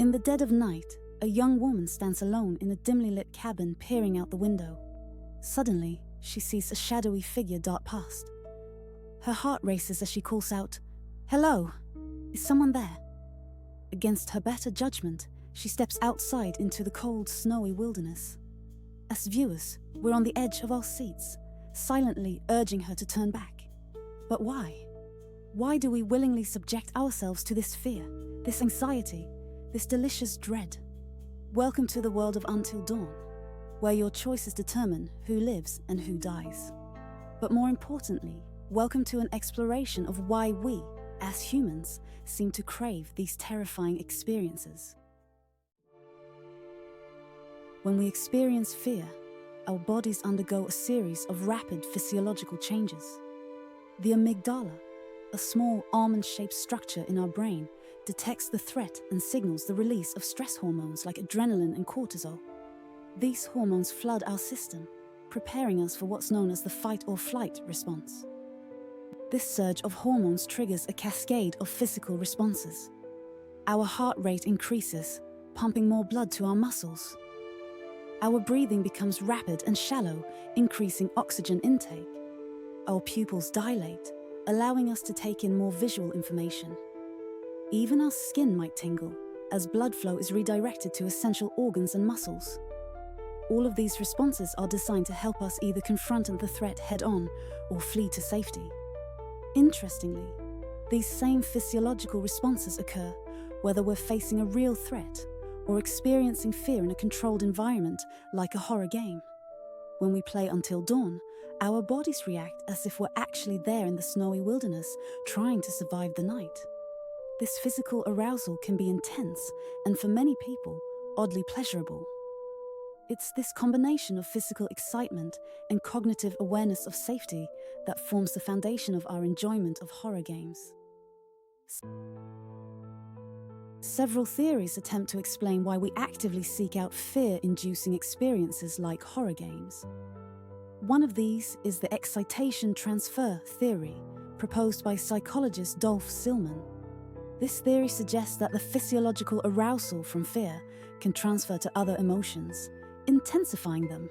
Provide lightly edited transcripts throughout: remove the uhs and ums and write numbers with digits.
In the dead of night, a young woman stands alone in a dimly lit cabin peering out the window. Suddenly, she sees a shadowy figure dart past. Her heart races as she calls out, "Hello! Is someone there?" Against her better judgment, she steps outside into the cold, snowy wilderness. As viewers, we're on the edge of our seats, silently urging her to turn back. But why? Why do we willingly subject ourselves to this fear, this anxiety, this delicious dread? Welcome to the world of Until Dawn, where your choices determine who lives and who dies. But more importantly, welcome to an exploration of why we, as humans, seem to crave these terrifying experiences. When we experience fear, our bodies undergo a series of rapid physiological changes. The amygdala, a small almond-shaped structure in our brain, detects the threat and signals the release of stress hormones like adrenaline and cortisol. These hormones flood our system, preparing us for what's known as the fight or flight response. This surge of hormones triggers a cascade of physical responses. Our heart rate increases, pumping more blood to our muscles. Our breathing becomes rapid and shallow, increasing oxygen intake. Our pupils dilate, allowing us to take in more visual information. Even our skin might tingle, as blood flow is redirected to essential organs and muscles. All of these responses are designed to help us either confront the threat head-on or flee to safety. Interestingly, these same physiological responses occur whether we're facing a real threat or experiencing fear in a controlled environment like a horror game. When we play Until Dawn, our bodies react as if we're actually there in the snowy wilderness, trying to survive the night. This physical arousal can be intense and, for many people, oddly pleasurable. It's this combination of physical excitement and cognitive awareness of safety that forms the foundation of our enjoyment of horror games. Several theories attempt to explain why we actively seek out fear-inducing experiences like horror games. One of these is the excitation transfer theory, proposed by psychologist Dolph Silman. This theory suggests that the physiological arousal from fear can transfer to other emotions, intensifying them.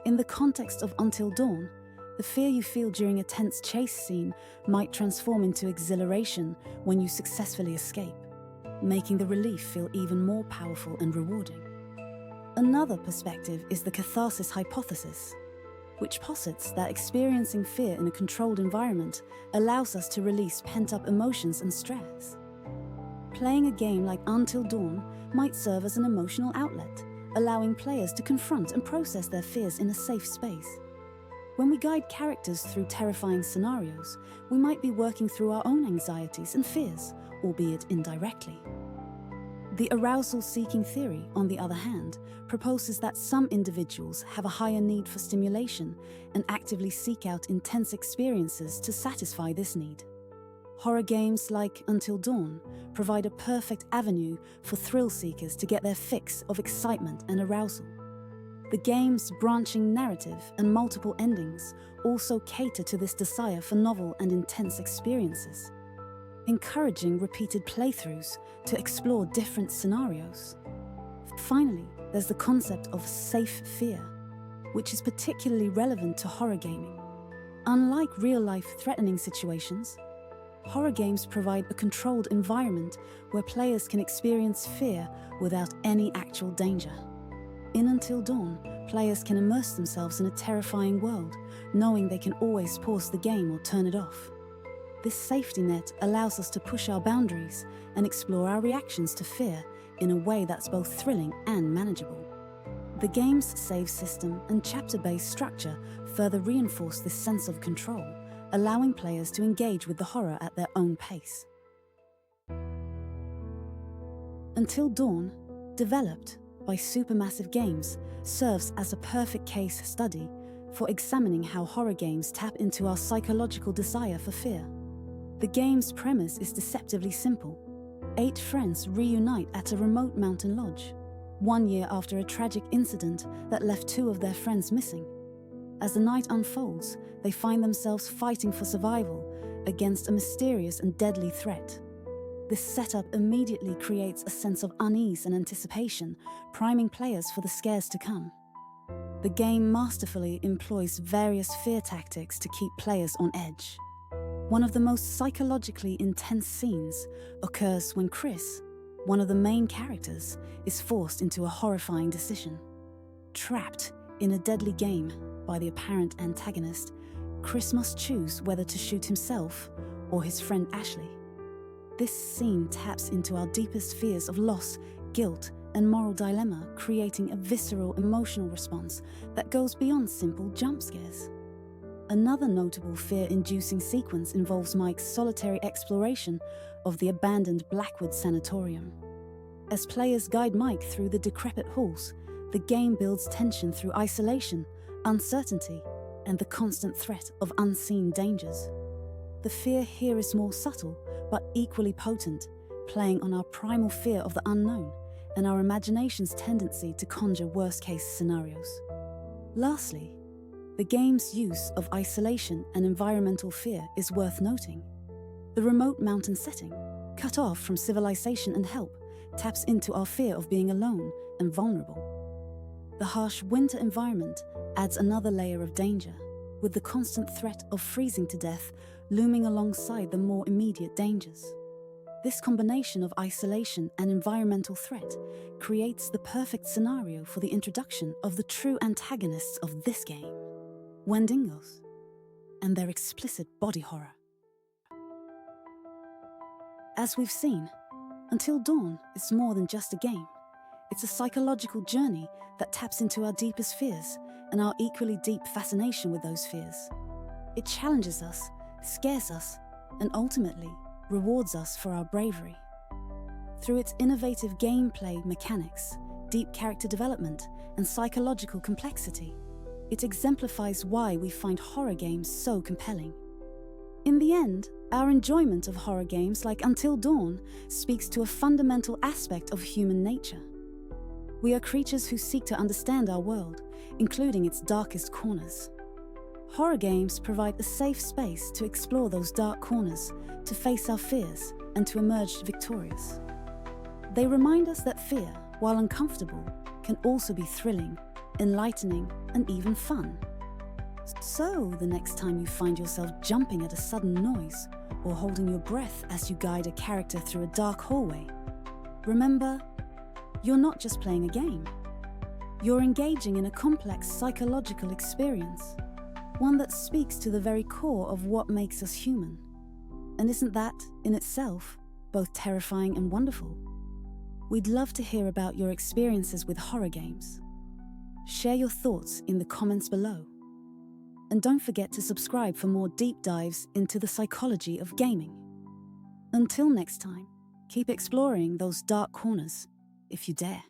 In the context of Until Dawn, the fear you feel during a tense chase scene might transform into exhilaration when you successfully escape, making the relief feel even more powerful and rewarding. Another perspective is the catharsis hypothesis, which posits that experiencing fear in a controlled environment allows us to release pent-up emotions and stress. Playing a game like Until Dawn might serve as an emotional outlet, allowing players to confront and process their fears in a safe space. When we guide characters through terrifying scenarios, we might be working through our own anxieties and fears, albeit indirectly. The arousal-seeking theory, on the other hand, proposes that some individuals have a higher need for stimulation and actively seek out intense experiences to satisfy this need. Horror games like Until Dawn provide a perfect avenue for thrill-seekers to get their fix of excitement and arousal. The game's branching narrative and multiple endings also cater to this desire for novel and intense experiences, encouraging repeated playthroughs to explore different scenarios. Finally, there's the concept of safe fear, which is particularly relevant to horror gaming. Unlike real-life threatening situations, horror games provide a controlled environment where players can experience fear without any actual danger. In Until Dawn, players can immerse themselves in a terrifying world, knowing they can always pause the game or turn it off. This safety net allows us to push our boundaries and explore our reactions to fear in a way that's both thrilling and manageable. The game's save system and chapter-based structure further reinforce this sense of control, allowing players to engage with the horror at their own pace. Until Dawn, developed by Supermassive Games, serves as a perfect case study for examining how horror games tap into our psychological desire for fear. The game's premise is deceptively simple. 8 friends reunite at a remote mountain lodge, 1 year after a tragic incident that left 2 of their friends missing. As the night unfolds, they find themselves fighting for survival against a mysterious and deadly threat. This setup immediately creates a sense of unease and anticipation, priming players for the scares to come. The game masterfully employs various fear tactics to keep players on edge. One of the most psychologically intense scenes occurs when Chris, one of the main characters, is forced into a horrifying decision. Trapped in a deadly game by the apparent antagonist, Chris must choose whether to shoot himself or his friend Ashley. This scene taps into our deepest fears of loss, guilt, and moral dilemma, creating a visceral emotional response that goes beyond simple jump scares. Another notable fear-inducing sequence involves Mike's solitary exploration of the abandoned Blackwood Sanatorium. As players guide Mike through the decrepit halls, the game builds tension through isolation, uncertainty, and the constant threat of unseen dangers. The fear here is more subtle, but equally potent, playing on our primal fear of the unknown and our imagination's tendency to conjure worst-case scenarios. Lastly, the game's use of isolation and environmental fear is worth noting. The remote mountain setting, cut off from civilization and help, taps into our fear of being alone and vulnerable. The harsh winter environment adds another layer of danger, with the constant threat of freezing to death looming alongside the more immediate dangers. This combination of isolation and environmental threat creates the perfect scenario for the introduction of the true antagonists of this game, Wendigos, and their explicit body horror. As we've seen, Until Dawn is more than just a game. It's a psychological journey that taps into our deepest fears and our equally deep fascination with those fears. It challenges us, scares us, and ultimately rewards us for our bravery. Through its innovative gameplay mechanics, deep character development, and psychological complexity, it exemplifies why we find horror games so compelling. In the end, our enjoyment of horror games like Until Dawn speaks to a fundamental aspect of human nature. We are creatures who seek to understand our world, including its darkest corners. Horror games provide a safe space to explore those dark corners, to face our fears, and to emerge victorious. They remind us that fear, while uncomfortable, can also be thrilling, enlightening, and even fun. So, the next time you find yourself jumping at a sudden noise or holding your breath as you guide a character through a dark hallway, remember, you're not just playing a game. You're engaging in a complex psychological experience, one that speaks to the very core of what makes us human. And isn't that, in itself, both terrifying and wonderful? We'd love to hear about your experiences with horror games. Share your thoughts in the comments below. And don't forget to subscribe for more deep dives into the psychology of gaming. Until next time, keep exploring those dark corners, if you dare.